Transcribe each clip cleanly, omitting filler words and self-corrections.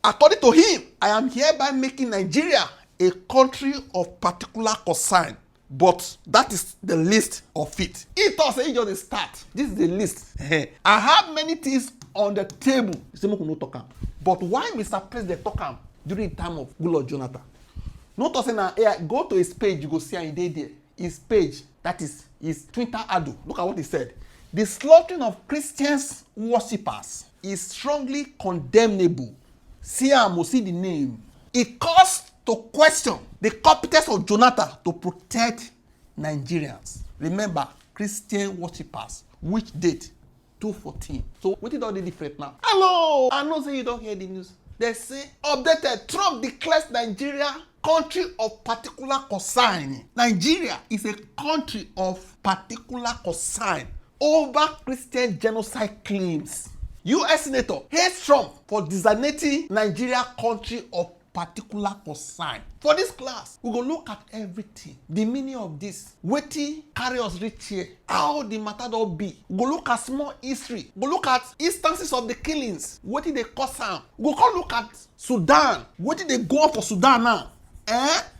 According to him, I am hereby making Nigeria a country of particular concern. But that is the list of it. He thought say he just start. This is the list. I have many things on the table. You say, no talk am. But why Mr. President talk am during the time of Goodluck Jonathan? No talk say now, go to his page, you go see him there. His page, that is his Twitter handle. Look at what he said. The slaughtering of Christians worshippers is strongly condemnable. See am, see the name. It calls to question the competence of Jonathan to protect Nigerians. Remember, Christian worshippers. Which date? 2/14. So what is all the different now? Hello! I know say you don't hear the news. They say, updated, Trump declares Nigeria country of particular concern. Nigeria is a country of particular concern over Christian genocide claims. U.S. Senator hates Trump for designating Nigeria country of particular concern. For this class, we go look at everything, the meaning of this, wetin carry us reach here, how the matter don be. We go look at small history, we go look at instances of the killings, wetin dey cause am. We go come look at Sudan, wetin dey go on for Sudan now,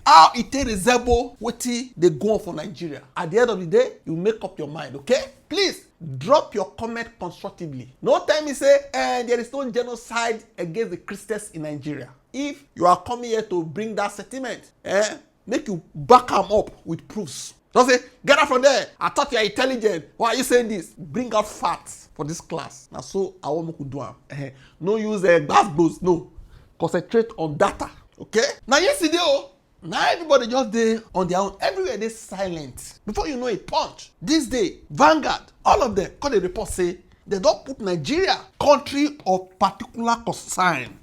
how e take resemble wetin dey go on for Nigeria. At the end of the day, you make up your mind, okay? Please drop your comment constructively. No tell me say there is no genocide against the Christians in Nigeria. If you are coming here to bring that sentiment, make you back them up with proofs. Don't say, get out from there. I thought you are intelligent. Why are you saying this? Bring out facts for this class. Now, so I want to do it. No use glass. No. Concentrate on data. Okay? Now, yesterday, now everybody just dey on their own. Everywhere they silent. Before you know it, punch. This day, Vanguard, all of them, call the report say, they don't put Nigeria country of particular concern.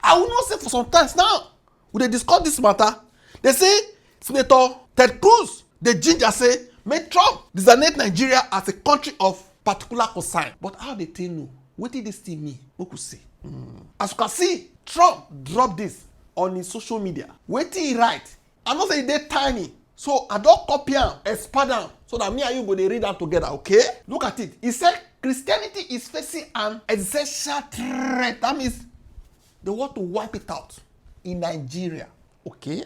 I will not say for some times now, when they discuss this matter, they say, Senator Ted Cruz, the ginger say, make Trump designate Nigeria as a country of particular concern. But how they tell you? What did this thing mean? Who could say? As you can see, Trump dropped this on his social media. What did he write? I know say they tiny. So I don't copy and expand them so that me and you go they read them together, okay? Look at it. He said Christianity is facing an existential threat. That means they want to wipe it out in Nigeria, okay?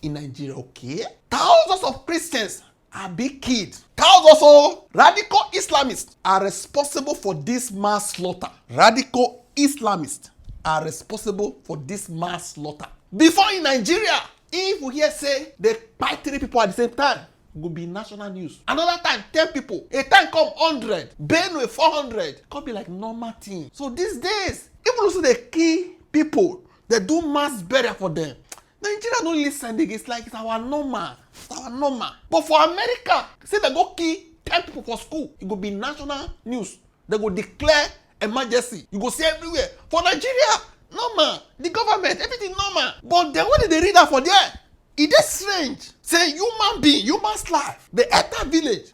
In Nigeria, okay? Thousands of Christians are being killed. Thousands of radical Islamists are responsible for this mass slaughter. Radical Islamists are responsible for this mass slaughter. Before in Nigeria, if we hear say they fight 3 people at the same time, it will be national news. Another time, 10 people. A time come 100. Benue 400. Could be like normal thing. So these days, even also they kill people, they do mass burial for them. Nigeria don't listen. It's like it's our normal. It's our normal. But for America, say they go kill 10 people for school, it will be national news. They go declare emergency. You go see everywhere. For Nigeria, normal. The government, everything normal. But then when they read that for there, it is strange. Say human being, human life, the entire village,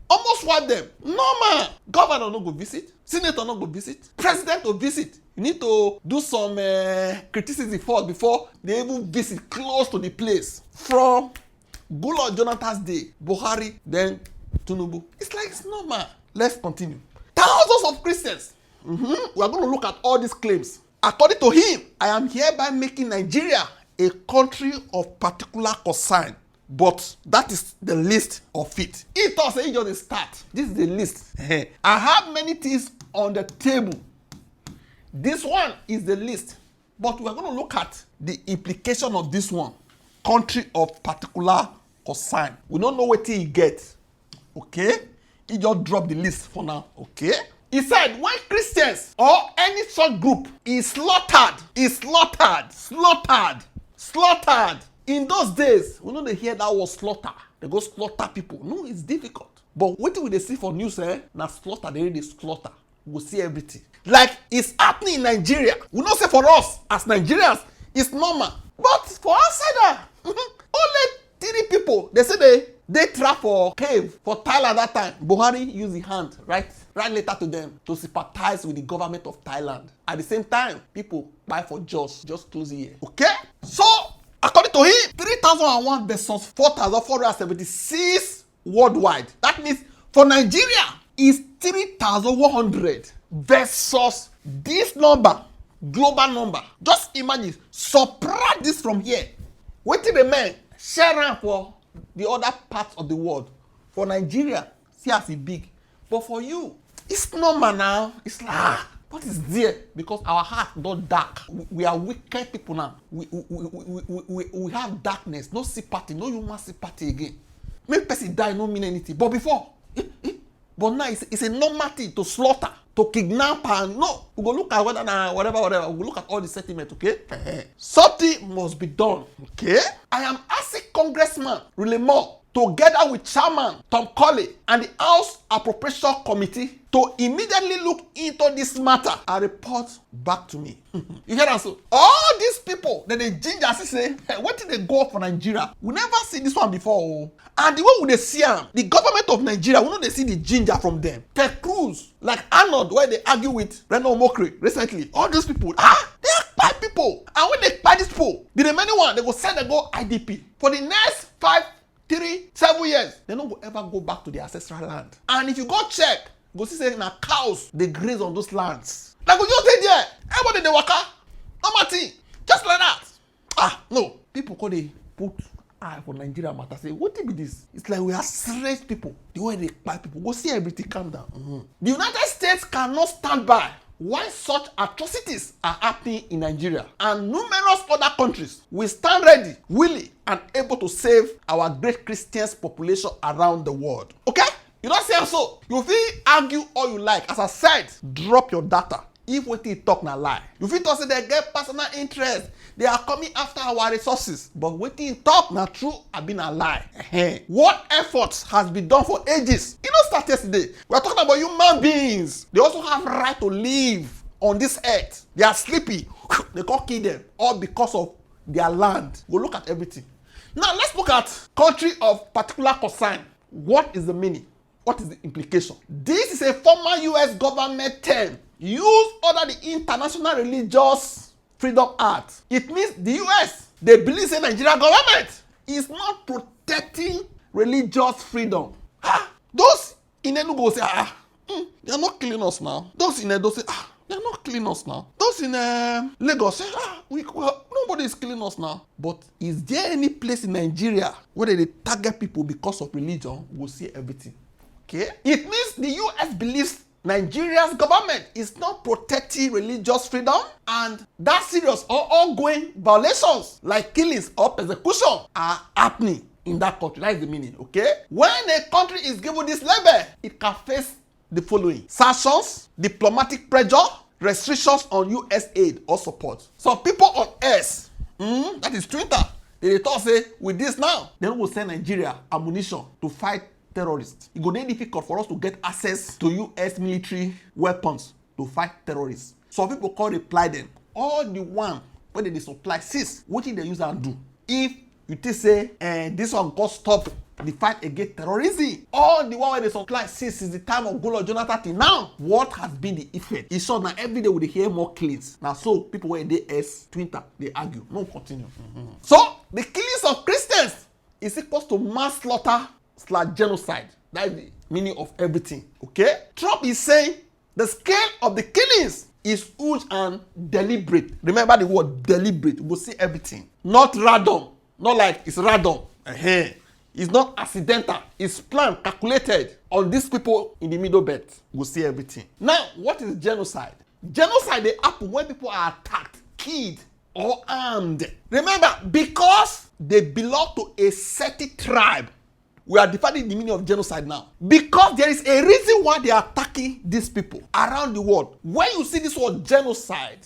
almost wipe them. Normal. Governor no go visit. Senator no go visit. President go visit. You need to do some criticism first before they even visit close to the place. From Goodluck Jonathan's day, Buhari, then Tinubu. It's like it's normal. Let's continue. Thousands of Christians. We are going to look at all these claims. According to him, I am hereby making Nigeria a country of particular concern. But that is the list of it. He thought he just start. This is the list. I have many things on the table. This one is the list. But we are going to look at the implication of this one. Country of particular concern. We don't know what he gets. Okay? He just dropped the list for now. Okay? He said when Christians or any such group is slaughtered. In those days, we know they hear that word slaughter. They go slaughter people. No, it's difficult. But what do they see for news? Now slaughter, they really slaughter. We will see everything. Like it's happening in Nigeria. We don't say for us as Nigerians, it's normal. But for outsider, only 3 people. They say they trap for cave for Thailand that time. Buhari used his hand, write letter to them to sympathize with the government of Thailand. At the same time, people buy for just close the ear. Okay? So according to him, 3,001 versus 4,476 worldwide. That means for Nigeria is 3,100 versus this number global number. Just imagine, subtract this from here. Wait till the men share am for the other parts of the world. For Nigeria, see as e big. But for you, it's normal now. It's like, what is there? Because our heart not dark. We are wicked people now. We have darkness, no sympathy, no human sympathy again. Make person die no mean anything. But before, but now it's a normal thing to slaughter, to kidnap, and no. We go look at whether whatever. We go look at all the settlement, okay? Something must be done, okay? I am asking Congressman Rulemore, together with Chairman Tom Colley and the House Appropriation Committee, to immediately look into this matter and report back to me. You hear that? So all these people that they ginger say, hey, what did they go for Nigeria? We never see this one before. And the way we they see them, the government of Nigeria, we know they see the ginger from them. Cruz, like Arnold, where they argue with Reno Mokri recently. All these people, they are bad people. And when they buy these people, the remaining one, they go send them go IDP. For the next 7 years, they don't ever go back to their ancestral land. And if you go check, go see say na cows they graze on those lands. Like we just stay there, everybody they waka, normal thing, just like that. No, people call they put eye for Nigeria matter. Say, what be this? It's like we are strange people. The way they buy people, go see everything, calm down. The United States cannot stand by why such atrocities are happening in Nigeria, and numerous other countries will stand ready, willing, and able to save our great Christians population around the world. Okay? You don't say so. You feel argue all you like. As I said, drop your data. If what you talk na lie. You feel to say they get personal interest. They are coming after our resources. But what you talk na true have been a lie. What efforts has been done for ages? You don't start yesterday. We are talking about human beings. They also have right to live on this earth. They are sleepy. They can't kill them. All because of their land. Go look at everything. Now let's look at country of particular concern. What is the meaning? What is the implication? This is a former US government term used under the International Religious Freedom Act. It means the US, they believe the Nigerian government is not protecting religious freedom. Those in Enugu say, they are not killing us now. Those in Edo say, they are not killing us now. Those in Lagos say, nobody is killing us now. But is there any place in Nigeria where they target people because of religion? We'll see everything. Okay? It means the US believes Nigeria's government is not protecting religious freedom, and that serious or ongoing violations like killings or persecution are happening in that country. That is the meaning, okay? When a country is given this label, it can face the following: sanctions, diplomatic pressure, restrictions on US aid or support. Some people on Earth, that is Twitter, they talk say, with this now, then we'll send Nigeria ammunition to fight terrorists. It go dey difficult for us to get access to US military weapons to fight terrorists. Some people call reply them. All the one when they supply sis, what did they use and do? If you think say this one go stop the fight against terrorism, all the one when they supply sis is the time of Goodluck Jonathan till now. What has been the effect? It's so now every day we hear more killings. Now so people when they Twitter, they argue. No continue. So the killings of Christians is equal to mass slaughter / genocide. That is the meaning of everything. Okay? Trump is saying the scale of the killings is huge and deliberate. Remember the word deliberate. We'll see everything. Not random. Not like it's random. It's not accidental. It's planned, calculated on these people in the Middle Belt. We'll see everything. Now, what is genocide? Genocide they happen when people are attacked, killed, or armed. Remember, because they belong to a certain tribe. We are defining the meaning of genocide now. Because there is a reason why they are attacking these people around the world. When you see this word genocide,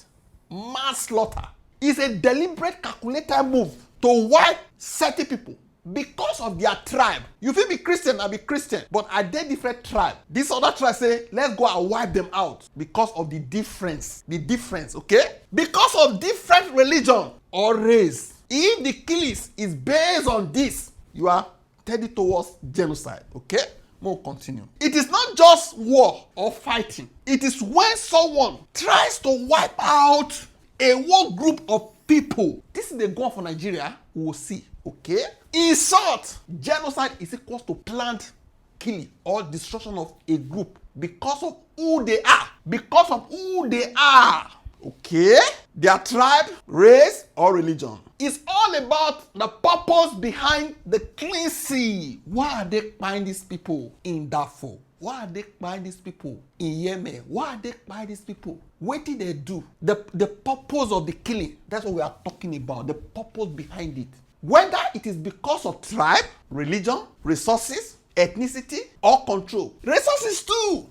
mass slaughter, is a deliberate, calculated move to wipe certain people because of their tribe. You feel be Christian, I be Christian, but are they different tribe? This other tribe say, let's go and wipe them out because of the difference. The difference, okay? Because of different religion or race. If the killings is based on this, you are headed towards genocide, okay? We'll continue. It is not just war or fighting. It is when someone tries to wipe out a whole group of people. This is the goal for Nigeria. We will see, okay? In short, genocide is equal to planned killing or destruction of a group because of who they are. Because of who they are, Okay? Their tribe, race, or religion. It's all about the purpose behind the cleansing. Why are they buying these people in Darfur? Why are they buying these people in Yemen? Why are they buying these people? What did they do? The purpose of the killing. That's what we are talking about. The purpose behind it. Whether it is because of tribe, religion, resources, ethnicity, or control. Resources too.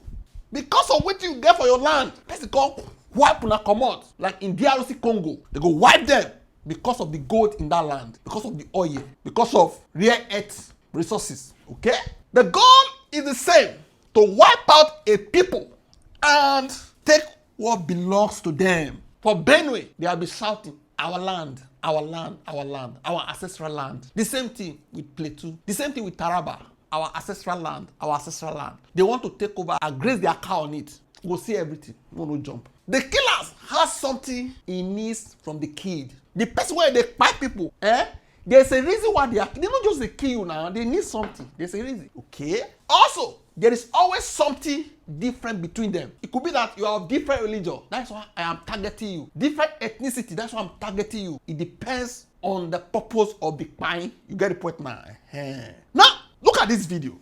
Because of what you get for your land. Let's go wipe una comot. Like in DRC Congo, they go wipe them because of the gold in that land, because of the oil, because of rare earth resources. Okay? The goal is the same. To wipe out a people and take what belongs to them. For Benue, they will be shouting, our land, our land, our land, our ancestral land. The same thing with Plateau. The same thing with Taraba. Our ancestral land, our ancestral land. They want to take over and graze their cow on it. We'll see everything. We will jump. The killers have something he needs from the kid. The person where they fight people, there's a reason why they don't just kill you now. They need something. There's a reason. Okay? Also, there is always something different between them. It could be that you are of different religion. That's why I am targeting you. Different ethnicity. That's why I'm targeting you. It depends on the purpose of the crime. You get the point now. Now, look at this video.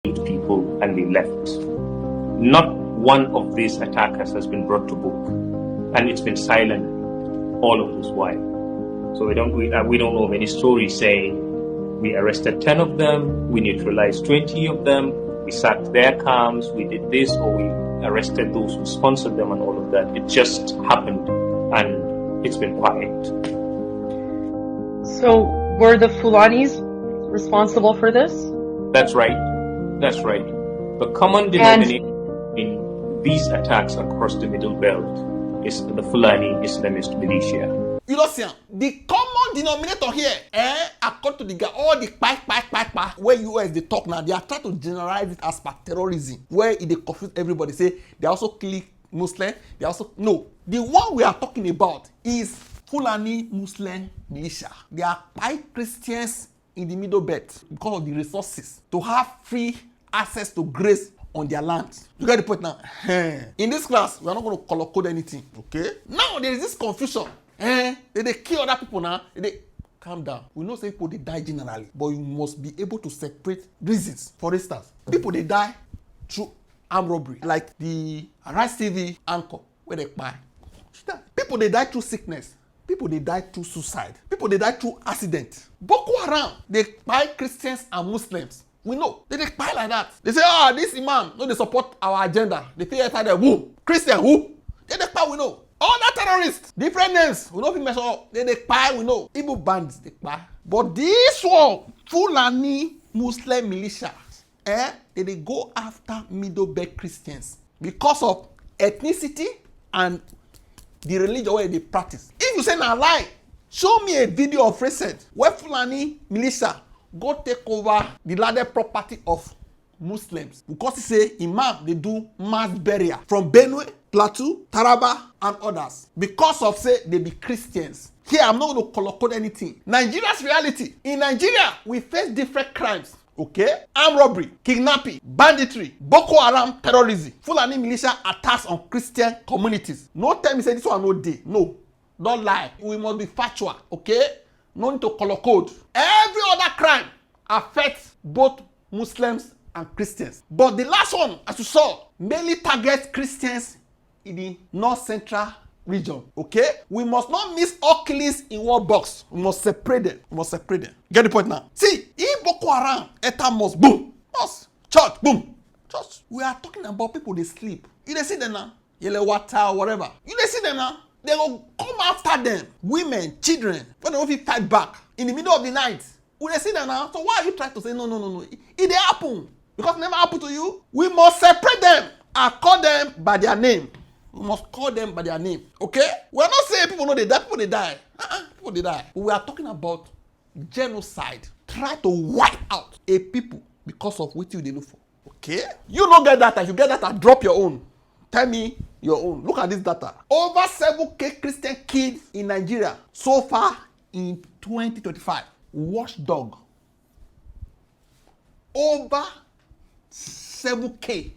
People and they left. Not one of these attackers has been brought to book, and it's been silent all of this while. So we don't know of any stories saying we arrested 10 of them, we neutralized 20 of them, we sacked their camps, we did this, or we arrested those who sponsored them and all of that. It just happened, and it's been quiet. So were the Fulanis responsible for this? That's right. That's right. The common denominator in these attacks across the Middle Belt is the Fulani Islamist militia. You know, see, the common denominator here, according to the guy, all the where US they talk now, they are trying to generalize it as per terrorism, where they confuse everybody. Say they also kill Muslim. They also no. The one we are talking about is Fulani Muslim militia. They are white Christians in the Middle Belt because of the resources to have free access to grace on their land. You get the point now? In this class, we are not going to color code anything. Okay? Now there is this confusion. They kill other people now. They calm down. We know say people they die generally, but you must be able to separate reasons. For instance, people they die through armed robbery, like the Rice TV anchor where they buy. People they die through sickness. People they die through suicide. People they die through accident. Boko Haram, they buy Christians and Muslims. We know. They buy like that. They say, this imam, no, they support our agenda. They say, who? Christian, who? They buy, we know. All that terrorists, different names, we know if you mess up. They buy, we know. Igbo bands, they buy. But this one, Fulani Muslim militia, they go after Middle Belt Christians because of ethnicity and the religion where they practice. If you say na lie, show me a video of recent where Fulani militia go take over the landed property of Muslims because he say imam they do mass burial from Benue, Plateau, Taraba and others because of say they be Christians. Here I'm not going to color code anything. Nigeria's reality. In Nigeria, we face different crimes. Okay? Armed robbery, kidnapping, banditry, Boko Haram, terrorism, Fulani militia attacks on Christian communities. No time me say this one no day. No. Don't lie. We must be factual. Okay? No need to color code. Every other crime affects both Muslims and Christians. But the last one, as you saw, mainly targets Christians in the North Central region. Okay? We must not mix all killings in one box. We must separate them. We must separate them. Get the point now? See, if Boko Haram enter mosque, boom. Mosque, church, boom. Church. We are talking about people they sleep. You they see them now? Yellow water or whatever. You they see them now? They will come after them. Women, children, when they don't fight back in the middle of the night. We they see them now? So why are you trying to say no? It they happen. Because it never happened to you. We must separate them and call them by their name. We must call them by their name. Okay? We are not saying people know they die. People they die. People they die. But we are talking about genocide. Try to wipe out a people because of what you they look for. Okay? You don't get data. If you get data, drop your own. Tell me your own. Look at this data. Over 7,000 Christian kids in Nigeria so far in 2025. Watchdog. Over 7,000.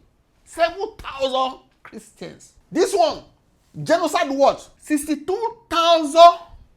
7,000 Christians. This one, genocide watch, 62,000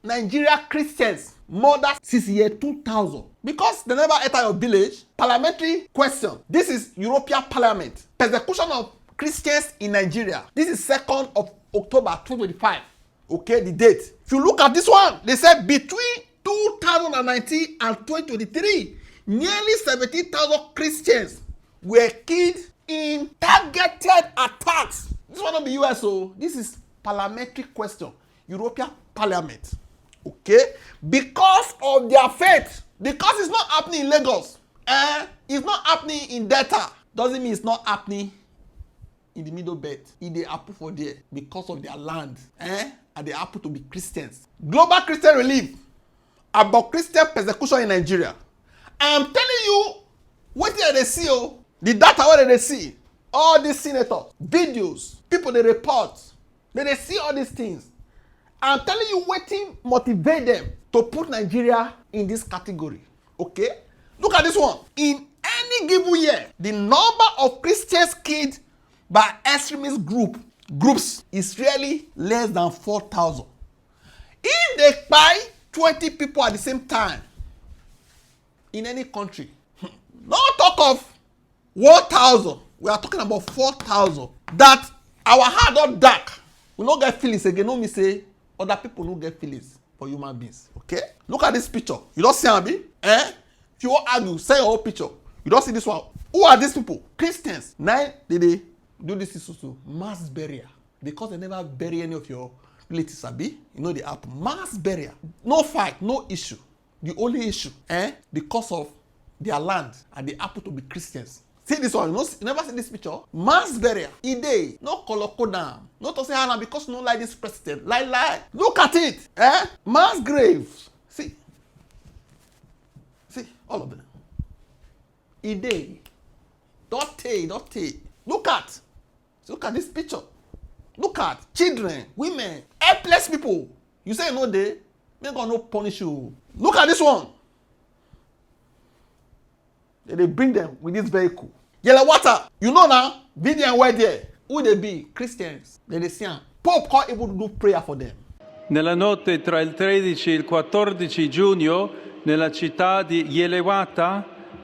Nigerian Christians murdered since year 2000. Because they never enter your village, parliamentary question. This is European Parliament. Persecution of Christians in Nigeria. This is 2nd of October 2025. Okay, the date. If you look at this one, they said between 2019 and 2023, nearly 17,000 Christians were killed in targeted attacks. This one of the US, so this is parliamentary question. European Parliament. Okay? Because of their faith. Because it's not happening in Lagos. It's not happening in Delta. Doesn't mean it's not happening in the Middle Belt. If they happen for there because of their land. And they happen to be Christians. Global Christian Relief about Christian persecution in Nigeria. I am telling you what they see, the data where they see. All these senators, videos, people they report, they see all these things. I'm telling you what motivate them to put Nigeria in this category. Okay? Look at this one. In any given year, the number of Christians killed by extremist groups is really less than 4,000. If they buy 20 people at the same time in any country, don't talk of 1,000. We are talking about 4,000. That our heart not dark. We don't get feelings again. No me say other people don't get feelings for human beings. Okay? Look at this picture. You don't see Abi? If you want to argue, say your whole picture. You don't see this one. Who are these people? Christians. Now they do this to mass burial. Because they never bury any of your relatives, Abi. You know they have mass burial. No fight, no issue. The only issue, because of their land and they happen to be Christians. See this one, you never see this picture? Mass burial. Ide, no color down. Not to say Hannah because you don't like this president. Lie. Look at it. Mass graves. See, all of them. Ide. Don't take. Look at this picture. Look at children, women, helpless people. You say no day, they're gonna no punish you. Look at this one. They bring them with this vehicle. Yellow water. You know now, video and where there. Who they be? Christians. They see them. Pope can't able to do prayer for them. Nella notte tra il 13 e il 14 giugno, nella città di Yelewata,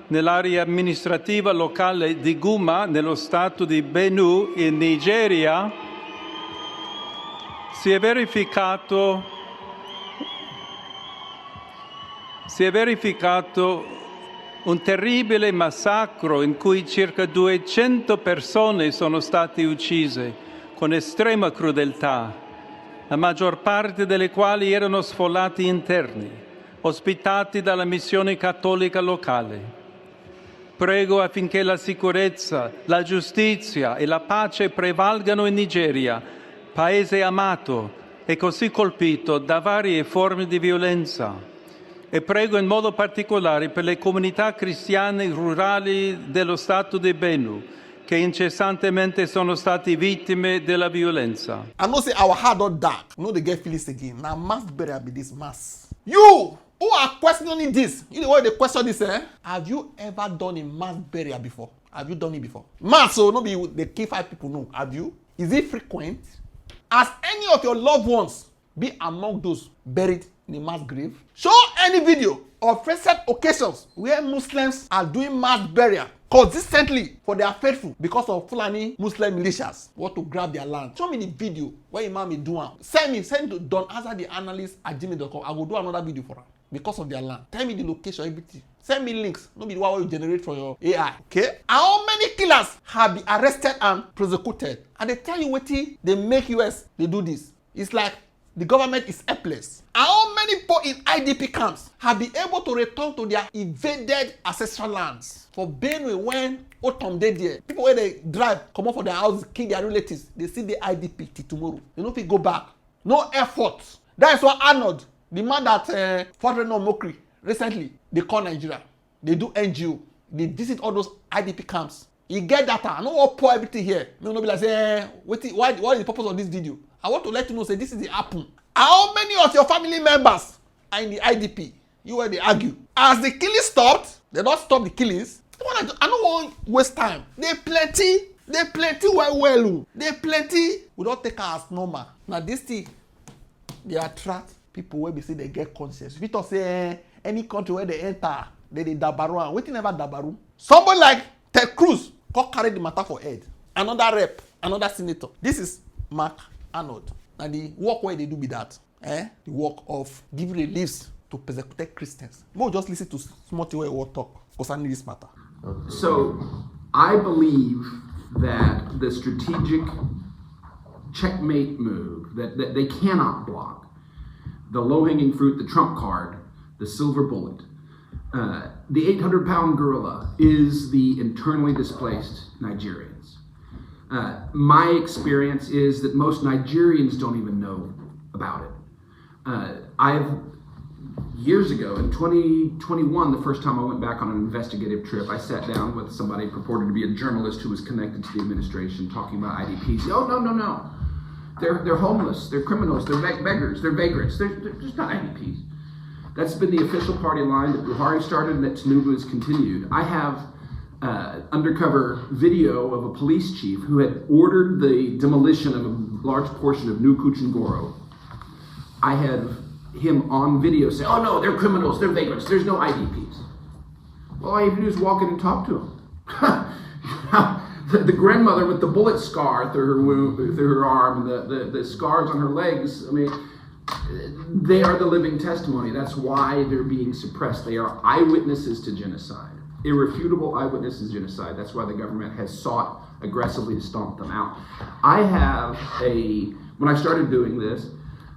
nell'area amministrativa locale di Guma, nello stato di Benue, in Nigeria, si è verificato un terribile massacro in cui circa 200 persone sono state uccise con estrema crudeltà, la maggior parte delle quali erano sfollati interni, ospitati dalla missione cattolica locale. Prego affinché la sicurezza, la giustizia e la pace prevalgano in Nigeria, paese amato e così colpito da varie forme di violenza. E prego in modo particolare per le comunità cristiane rurali dello Stato di Benue, che incessantemente sono stati vittime della violenza. I know say our heart not dark. No, they get feelings again. Now mass burial be this mass. You who are questioning this, you know why they question this, Have you ever done a mass burial before? Have you done it before? Mass, so no be they kill 5 people, no. Have you? Is it frequent? Has any of your loved ones be among those buried in a mass grave? Show any video of recent occasions where Muslims are doing mass burial consistently for their faithful because of Fulani Muslim militias want to grab their land. Show me the video where Imam is doing. Send to Don Azar the analyst at gmail.com. I will do another video for her because of their land. Tell me the location, everything. Send me links. No be the one you generate from your AI. Okay? How many killers have been arrested and prosecuted? And they tell you what they make US they do this. It's like the government is helpless. How many people in IDP camps have been able to return to their invaded ancestral lands? For Benue, when Otom dey there, people where they drive, come up for their houses, kill their relatives, they see the IDP till tomorrow. They don't fit go back. No effort. That's why Arnold, the man that fought no mockery recently, they call Nigeria. They do NGO. They visit all those IDP camps. You get data. I don't want to pour everything here. No be like say, what is the purpose of this video? I want to let you know, say this is the happen. How many of your family members are in the IDP? You where they argue. As the killing stopped, they don't stop the killings. I don't want to waste time. They plenty They plenty well. They plenty. We don't take her as normal. Now this thing, they attract people where we say they get conscience. If you talk say any country where they enter, they dabaru and waiting never dabaru. Somebody like Ted Cruz come carry the matter for head. Another rep, another senator. This is Mark Arnold. And the work where they do be that. The work of giving reliefs to persecuted Christians. More just listen to small thing where we talk concerning this matter. So I believe that the strategic checkmate move that they cannot block, the low-hanging fruit, the trump card, the silver bullet, the 800-pound gorilla is the internally displaced Nigerians. My experience is that most Nigerians don't even know about it. Years ago, in 2021, the first time I went back on an investigative trip, I sat down with somebody purported to be a journalist who was connected to the administration, talking about IDPs. Oh, no. They're homeless, they're criminals, they're beggars, they're vagrants. They're just not IDPs. That's been the official party line that Buhari started and that Tinubu has continued. I have undercover video of a police chief who had ordered the demolition of a large portion of New Kuchingoro. I have him on video say, oh no, they're criminals, they're vagrants, there's no IDPs. Well, all you have to do is walk in and talk to them. The grandmother with the bullet scar through her arm, the scars on her legs, I mean, they are the living testimony. That's why they're being suppressed. They are eyewitnesses to genocide. Irrefutable eyewitnesses to genocide. That's why the government has sought aggressively to stomp them out. When I started doing this,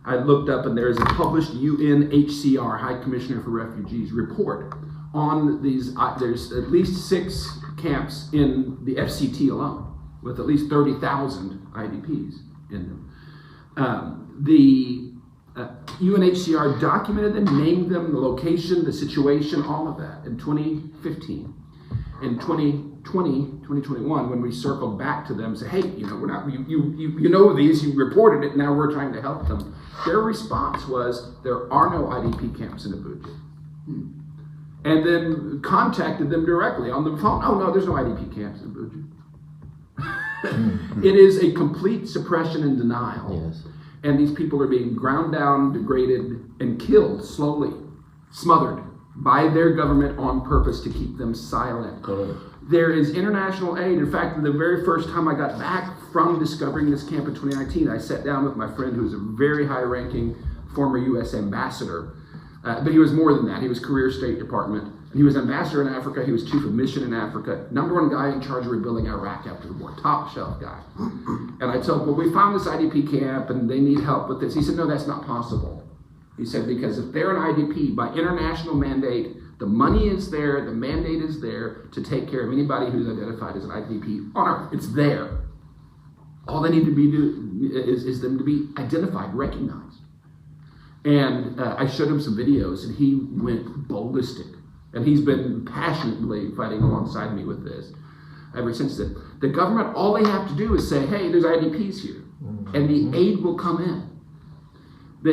I looked up and there is a published UNHCR, High Commissioner for Refugees, report on these. There's at least 6 camps in the FCT alone, with at least 30,000 IDPs in them. The UNHCR documented them, named them, the location, the situation, all of that in 2015. In 2021, when we circled back to them and said, hey, we're not, you know these, you reported it, now we're trying to help them. Their response was, there are no IDP camps in Abuja. And then contacted them directly on the phone. Oh no, there's no IDP camps in Abuja. It is a complete suppression and denial. Yes. And these people are being ground down, degraded, and killed slowly, smothered by their government on purpose to keep them silent. Correct. There is international aid. In fact, the very first time I got back from discovering this camp in 2019, I sat down with my friend who's a very high-ranking former U.S. ambassador. But he was more than that. He was career State Department. And he was ambassador in Africa. He was chief of mission in Africa. #1 guy in charge of rebuilding Iraq after the war. Top shelf guy. And I told him, well, we found this IDP camp and they need help with this. He said, no, that's not possible. He said, because if they're an IDP, by international mandate, the money is there, the mandate is there to take care of anybody who's identified as an IDP on Earth. It's there. All they need to be is them to be identified, recognized. And I showed him some videos and he went ballistic. And he's been passionately fighting alongside me with this ever since then. The government, all they have to do is say, hey, there's IDPs here. And the aid will come in.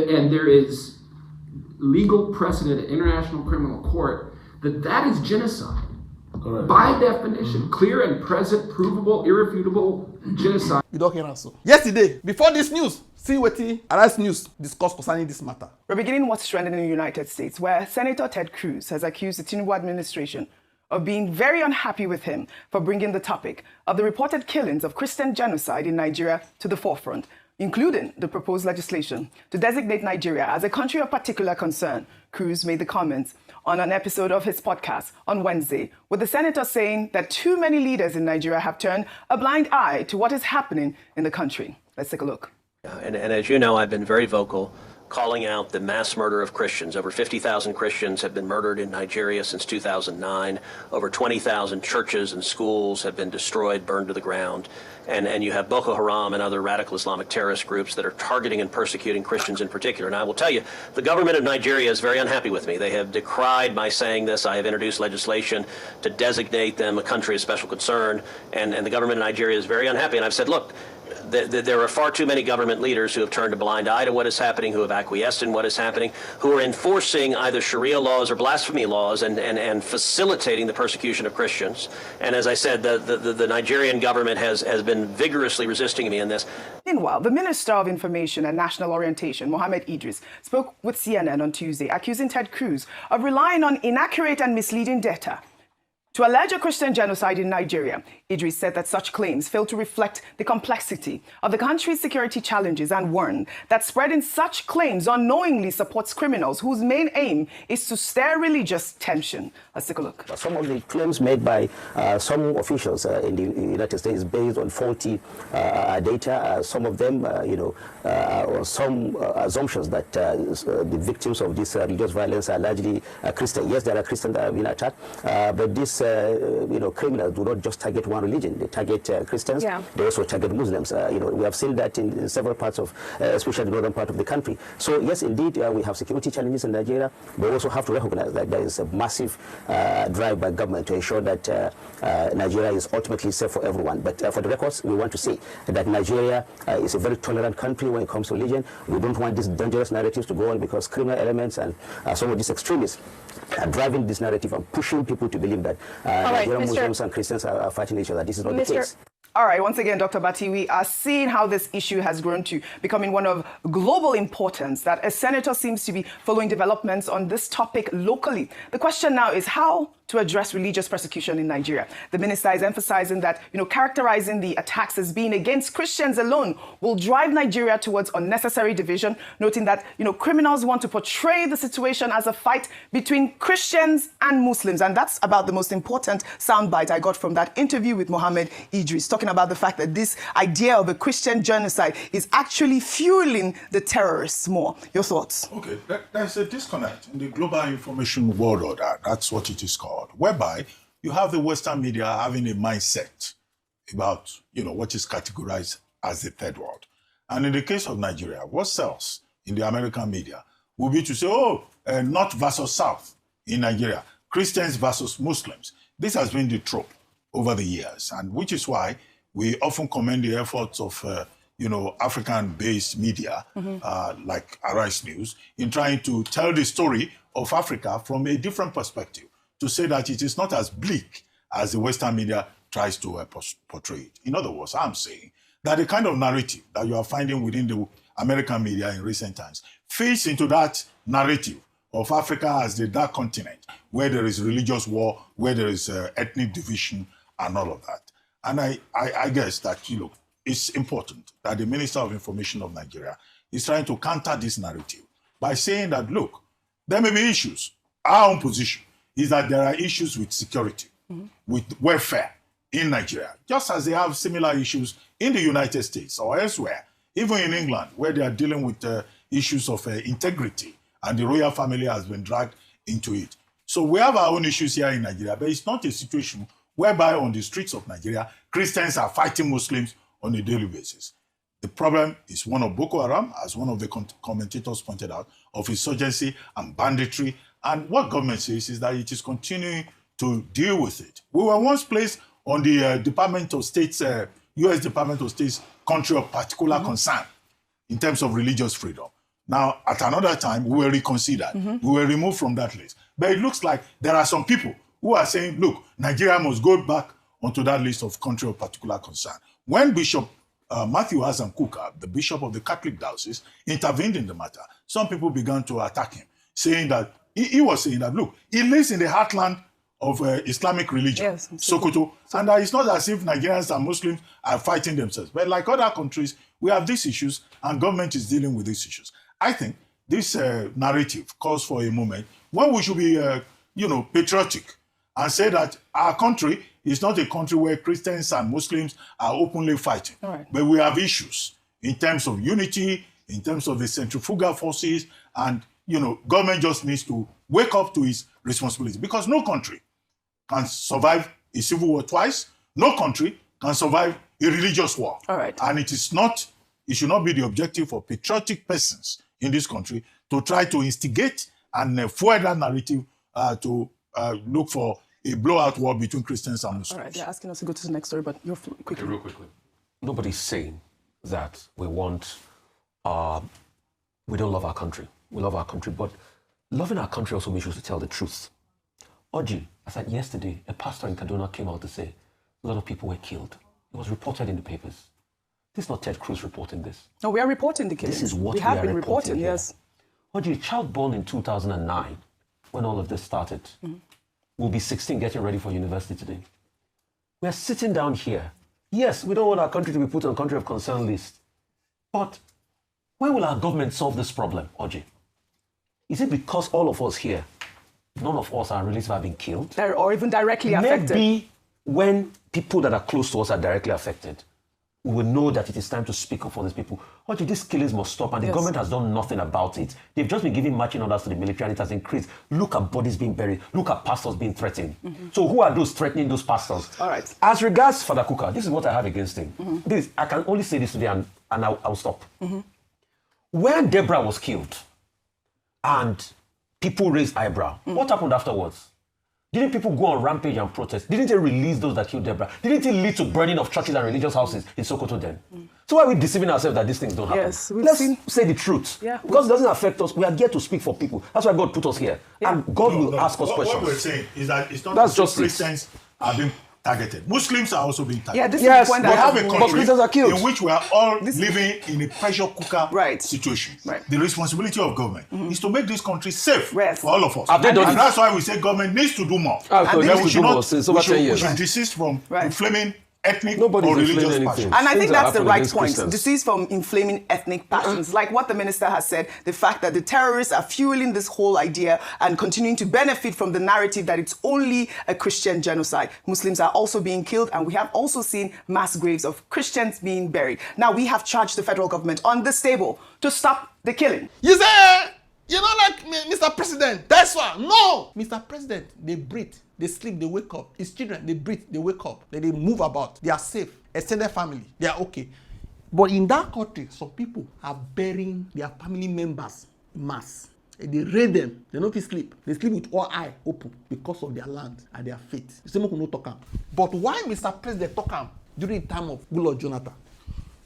And there is legal precedent at International Criminal Court that is genocide. Correct. By definition, clear and present, provable, irrefutable genocide. You don't hear us so. Yesterday, before this news, see what Arise News discussed concerning this matter. We're beginning what's trending in the United States, where Senator Ted Cruz has accused the Tinubu administration of being very unhappy with him for bringing the topic of the reported killings of Christian genocide in Nigeria to the forefront, including the proposed legislation to designate Nigeria as a country of particular concern. Cruz made the comments on an episode of his podcast on Wednesday, with the senator saying that too many leaders in Nigeria have turned a blind eye to what is happening in the country. Let's take a look. And as you know, I've been very vocal calling out the mass murder of Christians. Over 50,000 Christians have been murdered in Nigeria since 2009. Over 20,000 churches and schools have been destroyed, burned to the ground. And you have Boko Haram and other radical Islamic terrorist groups that are targeting and persecuting Christians in particular. And I will tell you, the government of Nigeria is very unhappy with me. They have decried my saying this. I have introduced legislation to designate them a country of special concern. And the government of Nigeria is very unhappy. And I've said, look, there are far too many government leaders who have turned a blind eye to what is happening, who have acquiesced in what is happening, who are enforcing either Sharia laws or blasphemy laws and facilitating the persecution of Christians. And as I said, the Nigerian government has been vigorously resisting me in this. Meanwhile, the Minister of Information and National Orientation, Mohammed Idris, spoke with CNN on Tuesday, accusing Ted Cruz of relying on inaccurate and misleading data to allege a Christian genocide in Nigeria. Idris said that such claims fail to reflect the complexity of the country's security challenges and warned that spreading such claims unknowingly supports criminals whose main aim is to stir religious tension. Let's take a look. Some of the claims made by some officials in the United States based on faulty data, some of them, or some assumptions that the victims of this religious violence are largely Christian. Yes, there are Christians that have been attacked, but these criminals do not just target one religion. They target Christians. Yeah. They also target Muslims. We have seen that in several parts of, especially the northern part of the country. So yes, indeed, we have security challenges in Nigeria. But we also have to recognize that there is a massive drive by government to ensure that Nigeria is ultimately safe for everyone. But for the records, we want to say that Nigeria is a very tolerant country when it comes to religion. We don't want these dangerous narratives to go on because criminal elements and some of these extremists are driving this narrative and pushing people to believe that Nigerian Muslims and Christians are fighting each other. This is not the case. All right, once again, Dr. Bati, we are seeing how this issue has grown to becoming one of global importance, that a senator seems to be following developments on this topic locally. The question now is how to address religious persecution in Nigeria. The minister is emphasizing that, characterizing the attacks as being against Christians alone will drive Nigeria towards unnecessary division, noting that, criminals want to portray the situation as a fight between Christians and Muslims. And that's about the most important soundbite I got from that interview with Mohammed Idris, talking about the fact that this idea of a Christian genocide is actually fueling the terrorists more. Your thoughts? Okay, there's a disconnect in the global information world order. That's what it is called, whereby you have the Western media having a mindset about, what is categorized as the third world. And in the case of Nigeria, what sells in the American media will be to say, North versus South in Nigeria, Christians versus Muslims. This has been the trope over the years, and which is why we often commend the efforts of, African-based media, like Arise News, in trying to tell the story of Africa from a different perspective, to say that it is not as bleak as the Western media tries to portray it. In other words, I'm saying that the kind of narrative that you are finding within the American media in recent times fits into that narrative of Africa as the dark continent, where there is religious war, where there is ethnic division, and all of that. And I guess that, it's important that the Minister of Information of Nigeria is trying to counter this narrative by saying that, look, there may be issues. Our own position is that there are issues with security, with welfare in Nigeria, just as they have similar issues in the United States or elsewhere, even in England, where they are dealing with issues of integrity, and the royal family has been dragged into it. So we have our own issues here in Nigeria, but it's not a situation whereby on the streets of Nigeria, Christians are fighting Muslims on a daily basis. The problem is one of Boko Haram, as one of the commentators pointed out, of insurgency and banditry. And what government says is that it is continuing to deal with it. We were once placed on the Department of State's, U.S. Department of State's country of particular concern in terms of religious freedom. Now, at another time, we were reconsidered. We were removed from that list. But it looks like there are some people who are saying, look, Nigeria must go back onto that list of country of particular concern. When Bishop Matthew Hassan Kuka, the Bishop of the Catholic Diocese, intervened in the matter, some people began to attack him, saying that, he was saying that, look, he lives in the heartland of Islamic religion, Sokoto, and it's not as if Nigerians and Muslims are fighting themselves. But like other countries, we have these issues, and government is dealing with these issues. I think this narrative calls for a moment when we should be, patriotic and say that our country is not a country where Christians and Muslims are openly fighting. But we have issues in terms of unity, in terms of the centrifugal forces, and, government just needs to wake up to its responsibility, because no country can survive a civil war twice. No country can survive a religious war. And it should not be the objective for patriotic persons in this country to try to instigate and fuel that narrative to look for a blowout war between Christians and Muslims. All right, they're asking us to go to the next story, but you're quickly. Real quickly. Nobody's saying that we want, we don't love our country. We love our country, but loving our country also means you should tell the truth. Oji, I said yesterday, a pastor in Kaduna came out to say a lot of people were killed. It was reported in the papers. This is not Ted Cruz reporting this. No, we are reporting the killings. This is what we have are been reporting reporting, here. yes. Oji, a child born in 2009, when all of this started, will be 16 getting ready for university today. We are sitting down here. Yes, we don't want our country to be put on country of concern list. But when will our government solve this problem, Oji? Is it because all of us here, none of us, our relatives have been killed? Or even directly affected. Maybe when people that are close to us are directly affected, we will know that it is time to speak up for these people. Oji, these killings must stop, and the government has done nothing about it. They've just been giving marching orders to the military, and it has increased. Look at bodies being buried. Look at pastors being threatened. So who are those threatening those pastors? All right. As regards Father Kuka, this is what I have against him. I can only say this today, and I'll stop. When Deborah was killed, and people raised eyebrow, what happened afterwards? Didn't people go on rampage and protest? Didn't they release those that killed Deborah? Didn't it lead to burning of churches and religious houses in Sokoto then? So why are we deceiving ourselves that these things don't happen? Yes, Let's say the truth. Yeah. Because it doesn't affect us. We are here to speak for people. That's why God put us here. And God will ask us questions. What we're saying is that it's not That's that just Christians are being targeted. Muslims are also being targeted. Yeah, this is the point we that have a but country Christians are killed. in which we are all living in a pressure cooker situation. Right. The responsibility of government is to make this country safe Yes. for all of us. Have they done And it? that's why we say government needs to do more. And Then we should not. It's over 10 We years. should desist from inflaming ethnic Nobody's or religious inflaming passion. anything. And I think Things are that's the happening right against point. Christians. Desist from inflaming ethnic passions. Like what the minister has said, the fact that the terrorists are fueling this whole idea and continuing to benefit from the narrative that it's only a Christian genocide. Muslims are also being killed, and we have also seen mass graves of Christians being buried. Now, we have charged the federal government on this table to stop the killing. You say, you know, like Mr. President, that's why. No! Mr. President, they breathe, they sleep, they wake up. His children, they breathe, they wake up, they move about, they are safe. Extended family, they are okay. But in that country, some people are burying their family members in mass. They raid them, they don't sleep. They sleep with all eye open because of their land and their faith. You say, no talk am. But why Mr. President talk am during the time of Goodluck Jonathan?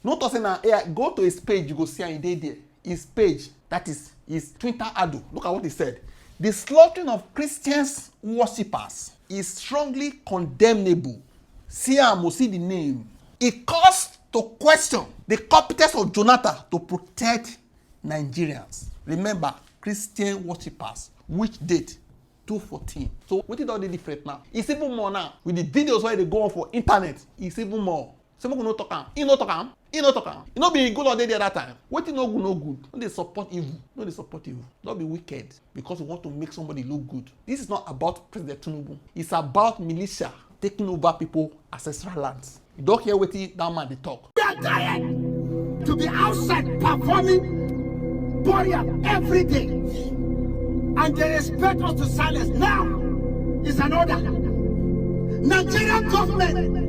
Not to say now, go to his page, you go see him there. His page, that is his Twitter handle. Look at what he said. The slaughtering of Christians worshippers is strongly condemnable. See the name. It calls to question the competence of Jonathan to protect Nigerians. Remember, Christian worshippers, which date? 2014. So what is all the different now? It's even more now. With the videos where they go on for internet, it's even more. Someone no talk am. He no talk am. He no talk am. He no be good all day the other time. Wetin no good, no good. No dey support evil. No dey support evil. Don't be wicked because we want to make somebody look good. This is not about President Tinubu. It's about militia taking over people ancestral lands. You don't hear wetin that man dey talk. We are tired to be outside performing burial every day, and they expect us to silence. Now is an order. Nigerian government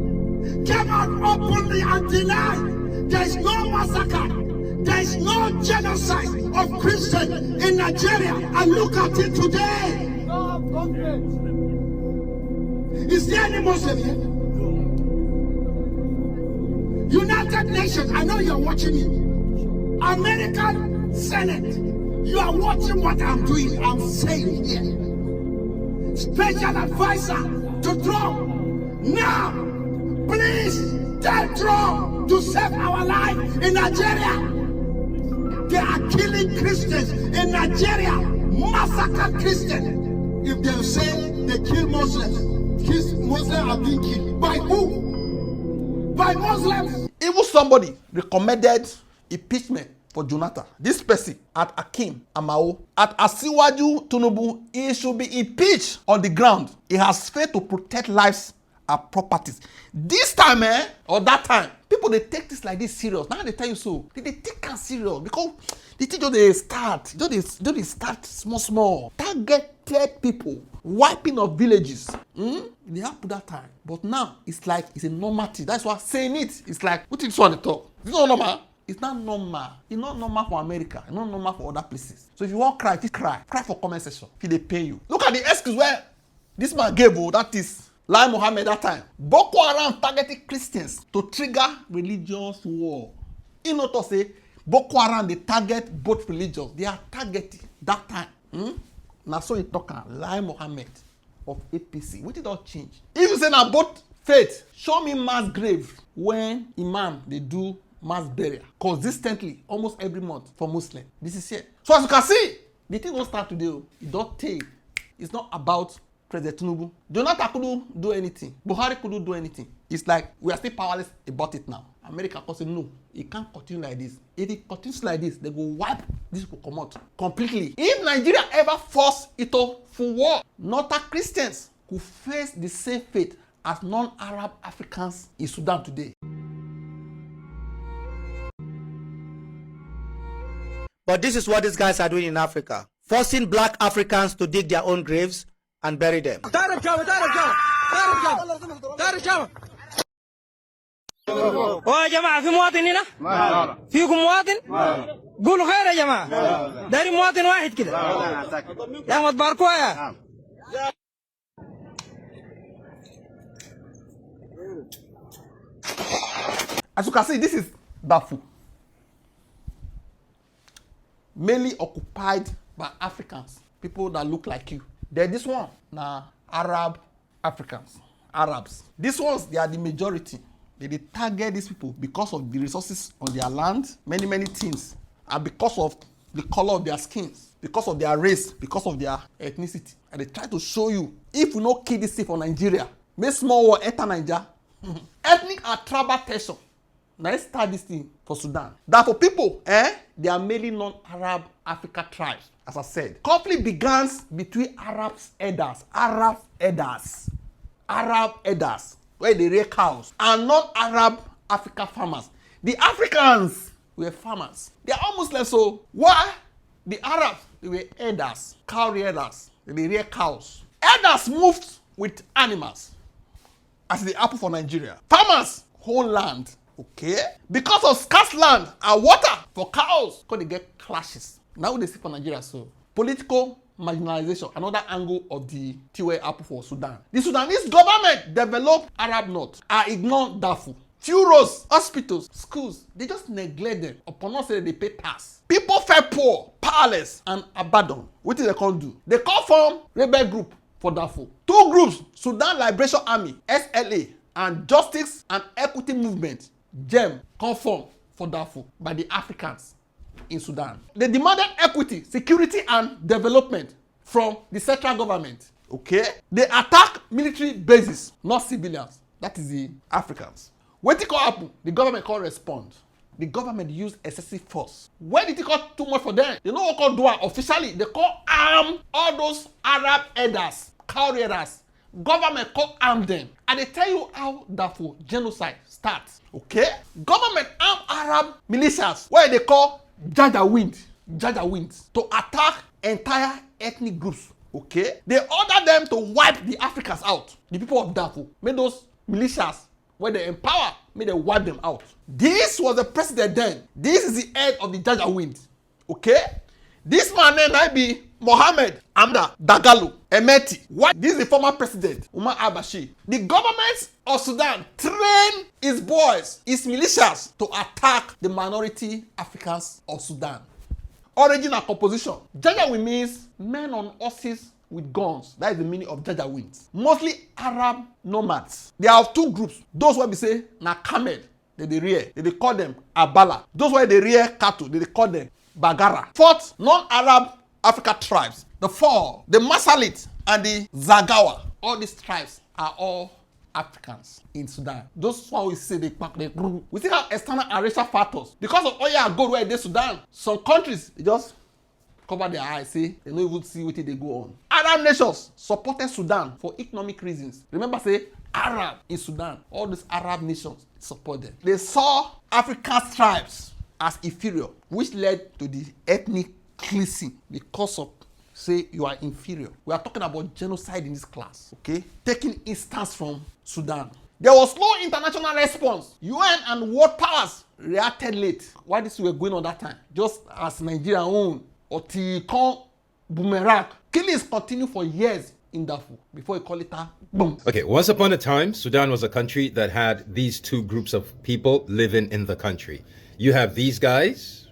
came out openly and denied there is no massacre, there is no genocide of Christians in Nigeria. And look at it today. Is there any Muslim here? United Nations, I know you're watching me. American Senate, you are watching what I'm doing, I'm saying here. Special advisor to Trump. Now, please tell Trump to save our life in Nigeria. They are killing Christians in Nigeria. Massacre Christians. If they say they kill Muslims, Muslims are being killed. By who? By Muslims. Even somebody recommended impeachment for Jonathan. This person at Akim Amao, at Asiwaju Tinubu, he should be impeached on the ground. He has failed to protect lives and properties. This time, or that time, people they take this like this serious. Now they tell you so. They take it serious because the thing just they start. They start small. Targeted people, wiping of villages. They happen that time. But now it's like it's a normal thing. That's why saying it. It's like what is on the top. It's not normal. It's not normal. It's not normal for America. It's not normal for other places. So if you want to cry, just cry. Cry for comment section. If they pay you. Look at the excuse where this man gave. That is Lai Mohammed that time. Boko Haram targeted Christians to trigger religious war. He not to say Boko Haram, they target both religions. They are targeting that time. Now so he talk Lai Mohammed of APC. What did not change? If you say now both faith, show me mass grave when imam they do mass burial consistently almost every month for Muslim. This is here. So as you can see, the thing don't start today. It don't take. It's not about President Tinubu. Jonathan couldn't do anything. Buhari couldn't do anything. It's like we are still powerless about it now. America can say no, it can't continue like this. If it continues like this, they will wipe these people come out completely. If Nigeria ever forced into full war, Northern Christians could face the same fate as non-Arab Africans in Sudan today. But this is what these guys are doing in Africa, forcing black Africans to dig their own graves and bury them. يا جماعة في مواطن هنا؟ فيكم مواطن؟ قولوا خير يا جماعة. داري مواطن واحد كده. يا ما تباركوا يا. As you can see, this is Darfur. Mainly occupied by Africans, people that look like you. Then this one, now Arab Africans, Arabs. These ones, they are the majority. They target these people because of the resources on their land, many things, and because of the color of their skins, because of their race, because of their ethnicity. And they try to show you, if we not kill this thing for Nigeria, make small war enter Nigeria. Ethnic and tribal tension. Now let's start this thing for Sudan. That for people, they are mainly non-Arab Africa tribes, as I said. Conflict began between Arab herders, where they rear cows, and non-Arab Africa farmers. The Africans were farmers. They are almost like so. Why? The Arabs, they were herders, cow rearers. They rear cows. Herders moved with animals, as the apple for Nigeria. Farmers whole land. Okay? Because of scarce land and water for cows, because they get clashes. Now they see for Nigeria, so political marginalization, another angle of the Tiwe apple for Sudan. The Sudanese government developed Arab North and ignored Darfur. Few roads, hospitals, schools, they just neglect them upon not saying they pay tax. People felt poor, powerless, and abandoned. What did they can't do? They call form rebel group for Darfur. Two groups, Sudan Liberation Army, SLA, and Justice and Equity Movement, GEM, conformed for Darfur by the Africans in Sudan. They demanded equity, security, and development from the central government. Okay? They attack military bases, not civilians. That is the Africans. When it happen, the government can't respond. The government used excessive force. When did it got too much for them? They know what called do officially. They call arm all those Arab herders, cow rearers. Government call arm them. And they tell you how Darfur genocide starts. Okay? Government arm Arab militias, where they call Janjaweed, to attack entire ethnic groups. Okay? They order them to wipe the Africans out. The people of Darfur. Made those militias, where they empower, made them wipe them out. This was the president then. This is the head of the Janjaweed. Okay? This man name might be Mohammed Amda Dagalo Emeti. What? This is the former president, Umar al-Bashir. The government of Sudan trained his boys, his militias, to attack the minority Africans of Sudan. Origin and composition. Janjaweed means men on horses with guns. That is the meaning of Janjaweed. Mostly Arab nomads. They have two groups. Those where we say na camel, they rear. They call them Abala. Those where they rear cattle, they call them Bagara. Fourth, non-Arab Africa tribes. The four, the Masalit and the Zagawa. All these tribes are all Africans in Sudan. Those one we say they we still have external and racial factors. Because of oil and gold where they Sudan, some countries they just cover their eyes, say they don't even see what they go on. Arab nations supported Sudan for economic reasons. Remember, say Arab in Sudan. All these Arab nations support them. They saw African tribes as inferior, which led to the ethnic cleansing because of say you are inferior. We are talking about genocide in this class, okay? Taking instance from Sudan. There was no international response. UN and world powers reacted late. Why this were going on that time? Just as Nigeria own or Tikon boomerang. Killings continue for years in Darfur before you call it a boom. Okay, once upon a time, Sudan was a country that had these two groups of people living in the country. You have these guys,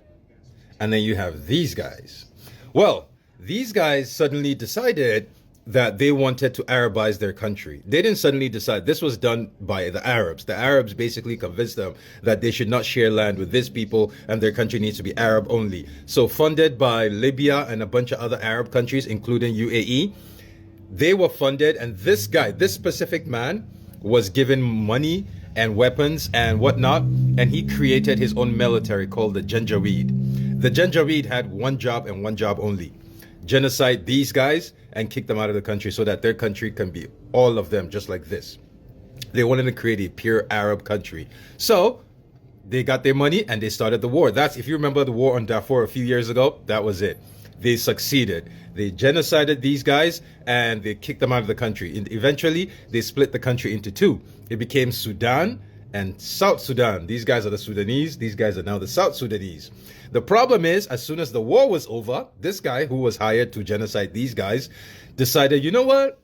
and then you have these guys. Well, these guys suddenly decided that they wanted to Arabize their country. They didn't suddenly decide. This was done by the Arabs. The Arabs basically convinced them that they should not share land with these people and their country needs to be Arab only. So funded by Libya and a bunch of other Arab countries, including UAE, they were funded, and this guy, this specific man, was given money and weapons and whatnot, and he created his own military called the Janjaweed. The Janjaweed had one job and one job only: genocide these guys and kick them out of the country so that their country can be all of them just like this. They wanted to create a pure Arab country. So they got their money and they started the war. That's, if you remember the war on Darfur a few years ago, that was it. They succeeded. They genocided these guys and they kicked them out of the country. And eventually, they split the country into two. It became Sudan and South Sudan. These guys are the Sudanese. These guys are now the South Sudanese. The problem is, as soon as the war was over, this guy who was hired to genocide these guys decided, you know what?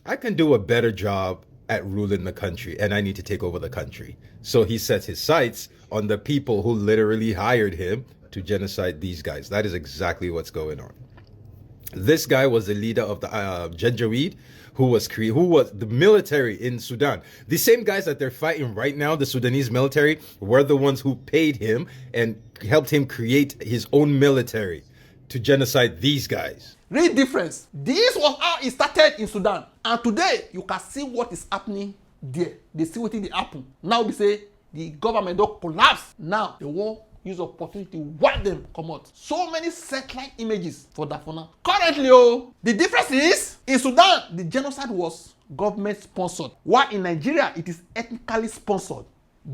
I can do a better job at ruling the country and I need to take over the country. So he set his sights on the people who literally hired him to genocide these guys. That is exactly what's going on. This guy was the leader of the Janjaweed, who was the military in Sudan. The same guys that they're fighting right now, the Sudanese military, were the ones who paid him and helped him create his own military to genocide these guys. Real difference. This was how it started in Sudan. And today, you can see what is happening there. They see what they happen. Now we say the government don't collapse. Now they won't use opportunity to wipe them come out. So many satellite images for Darfur. Currently, the difference is in Sudan, the genocide was government sponsored, while in Nigeria it is ethnically sponsored,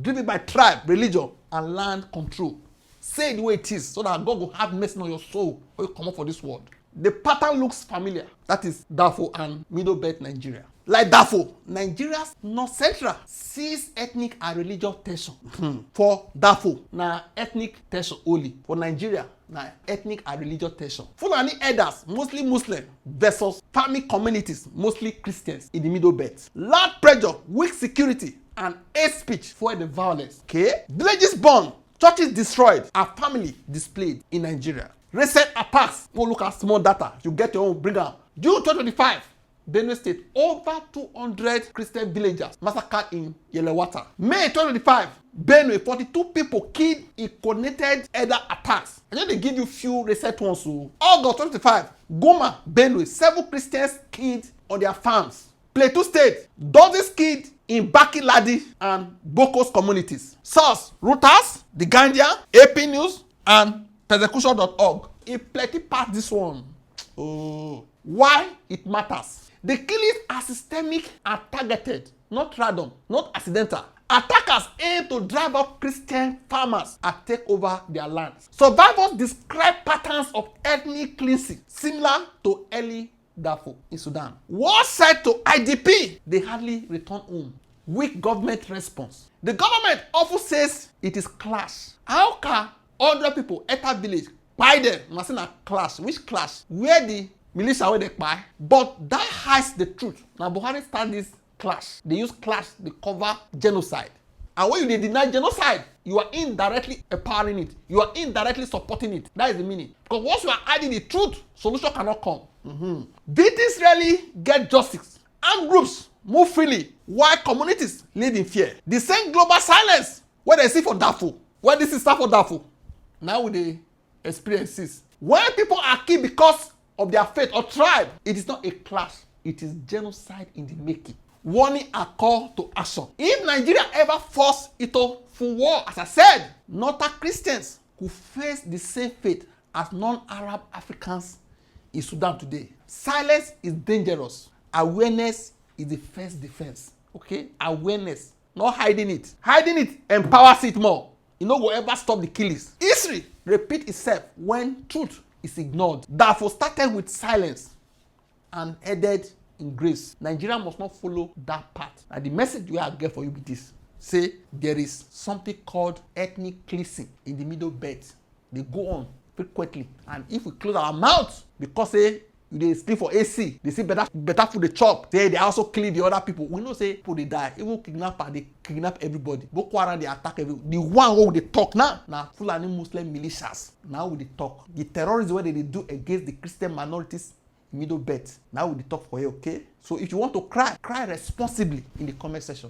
driven by tribe, religion, and land control. Say it the way it is, so that God will have mercy on your soul when you come up for this world. The pattern looks familiar. That is Darfur and Middle Belt Nigeria. Like Darfur, Nigeria's North Central sees ethnic and religious tension. For Darfur, na ethnic tension only. For Nigeria, na ethnic and religious tension. Fulani elders, mostly Muslim, versus farming communities, mostly Christians in the Middle Belt. Loud pressure, weak security, and hate speech fuel the violence. Okay? Villages burned, churches destroyed, and family displayed in Nigeria. Recent attacks. Go look at small data. You get your own, bring out. June 2025, Benue State, over 200 Christian villagers massacred in Yelewata. May 2025, Benue, 42 people killed in coordinated elder attacks. I know they give you few recent ones. So. August 2025, Goma, Benue, 7 Christians killed on their farms. Plateau State, dozens killed in Baki Ladi and Bokos communities. Source, Reuters, The Guardian, AP News, and persecution.org. It plenty past this one. Why it matters? The killings are systemic and targeted, not random, not accidental. Attackers aim to drive up Christian farmers and take over their lands. Survivors describe patterns of ethnic cleansing similar to early Darfur in Sudan. War said to IDP, they hardly return home. Weak government response. The government often says it is clash. How can 100 people enter village, buy them, must say na clash? Which clash? Where the militia where they buy? But that hides the truth. Now Buhari start this clash. They use clash to cover genocide. And when you deny genocide, you are indirectly empowering it. You are indirectly supporting it. That is the meaning. Because once you are hiding the truth, solution cannot come. Victims rarely get justice. Armed groups move freely while communities live in fear. The same global silence where they see for Darfur, where this is start for Darfur, now with the experiences. When people are killed because of their faith or tribe, it is not a clash. It is genocide in the making. Warning and call to action. If Nigeria ever forced into full war, as I said, Northern Christians could face the same fate as non-Arab Africans in Sudan today. Silence is dangerous. Awareness is the first defense. Okay? Awareness. Not hiding it. Hiding it empowers it more. It no go ever stop the killings. History repeats itself when truth is ignored. Darfur started with silence and ended in grace. Nigeria must not follow that path. And the message we have get for you be this. Say there is something called ethnic cleansing in the Middle Belt. They go on frequently. And if we close our mouths because They sleep for AC. They see better food they chop. They also kill the other people. We know say people they die. Even kidnapper, they kidnap everybody. Boko Haram, they attack everybody. The one who they talk now Fulani Muslim militias. Now we they talk. The terrorism what they do against the Christian minorities Middle Belt. Now we talk for you, okay? So if you want to cry responsibly in the comment section.